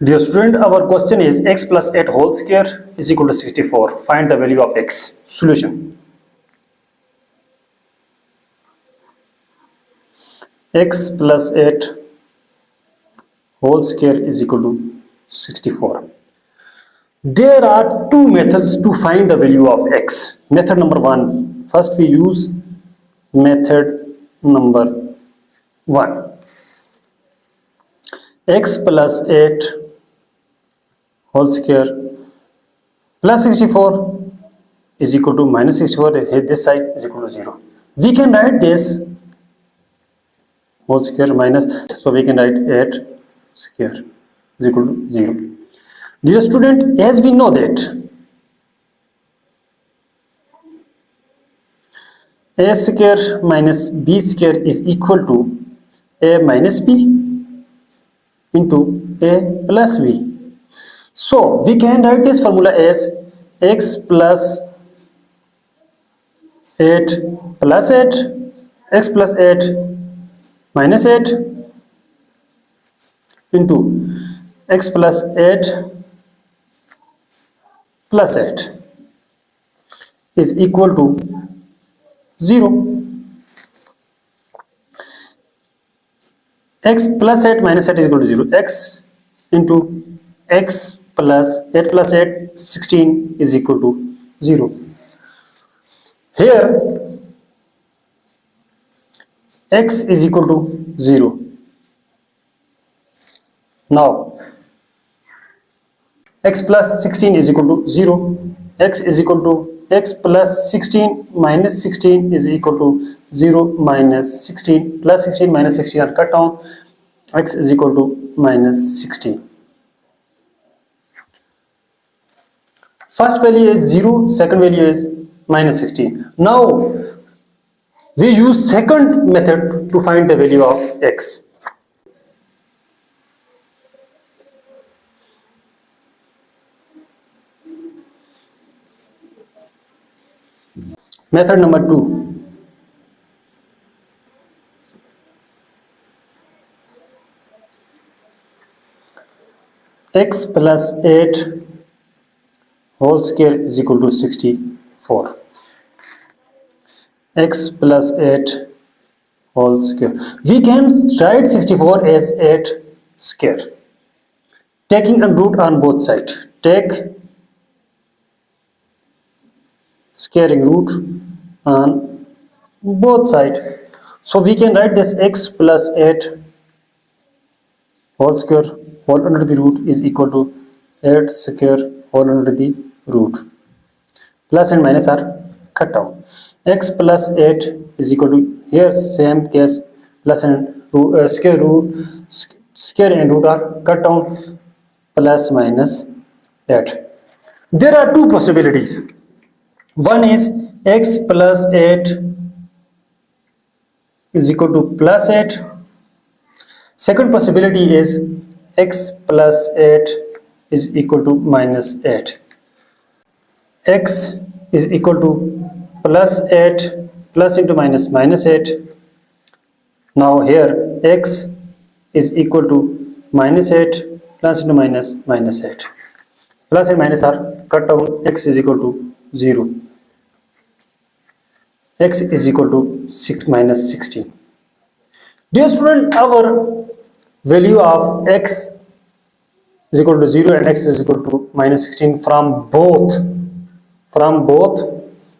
Dear student, our question is x plus 8 whole square is equal to 64. Find the value of x. Solution. X plus 8 whole square is equal to 64. There are two methods to find the value of x. Method number 1. First we use method number 1. X plus 8 whole square plus 64 is equal to minus 64. This side is equal to 0. We can write this whole square minus, so we can write 8 square is equal to 0. Dear student, as we know that a square minus b square is equal to a minus b into a plus b. So we can write this formula as x plus 8 plus 8, x plus 8 minus 8 into x plus 8 plus 8 is equal to 0. X plus 8 minus 8 is equal to 0. X into x plus 8 plus 8, 16 is equal to 0. Here x is equal to 0. Now x plus 16 is equal to 0. X is equal to x plus 16 minus 16 is equal to 0 minus 16 plus 16 minus 16 are cut down. X is equal to minus 16. First value is 0, second value is minus 16. Now we use second method to find the value of x. Method number 2. X plus 8 whole square is equal to 64. X plus 8 whole square. We can write 64 as 8 square. Taking a root on both sides. Take squaring root on both sides. So we can write this x plus 8 whole square whole under the root is equal to 8 square whole under the root. Plus and minus are cut down. X plus 8 is equal to, here same case, plus and root, square and root are cut down, plus minus 8. There are two possibilities. One is x plus 8 is equal to plus 8. Second possibility is x plus 8 is equal to minus 8. X is equal to plus 8 plus into minus minus 8. Now here x is equal to minus 8 plus into minus minus 8. Plus and minus are cut down. X is equal to 0. X is equal to 6 minus 16. Dear student, our value of x is equal to 0 and x is equal to minus 16 from both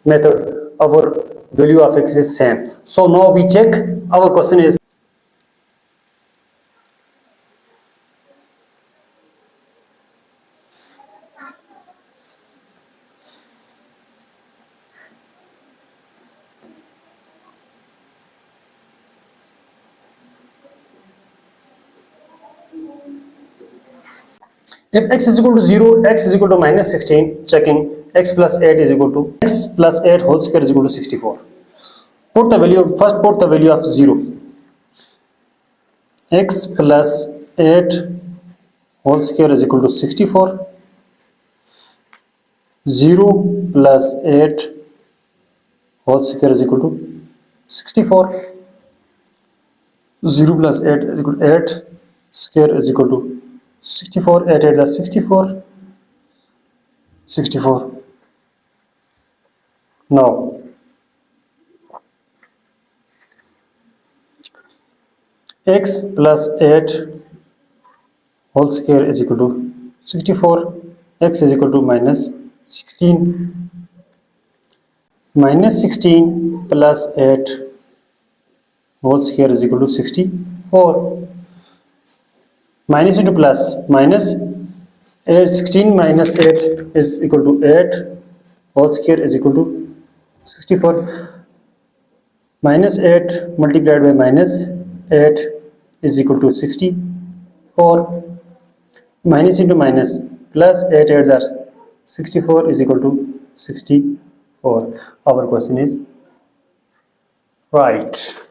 method, our value of x is same. So now we check. Our question is if x is equal to 0, x is equal to minus 16, checking x plus 8 is equal to x plus 8 whole square is equal to 64. Put the value, first put the value of 0. X plus 8 whole square is equal to 64. 0 plus 8 whole square is equal to 64. 0 plus 8 is equal to 8 square is equal to 64, 8 8 are 64, 64. Now x plus 8 whole square is equal to 64. X is equal to minus 16. Minus 16 plus 8 whole square is equal to 64. Minus into plus, minus 16 minus 8 is equal to 8 whole square is equal to 64. Minus 8 multiplied by minus 8 is equal to 64. Minus into minus, plus 8 8 are 64 is equal to 64. Our question is right.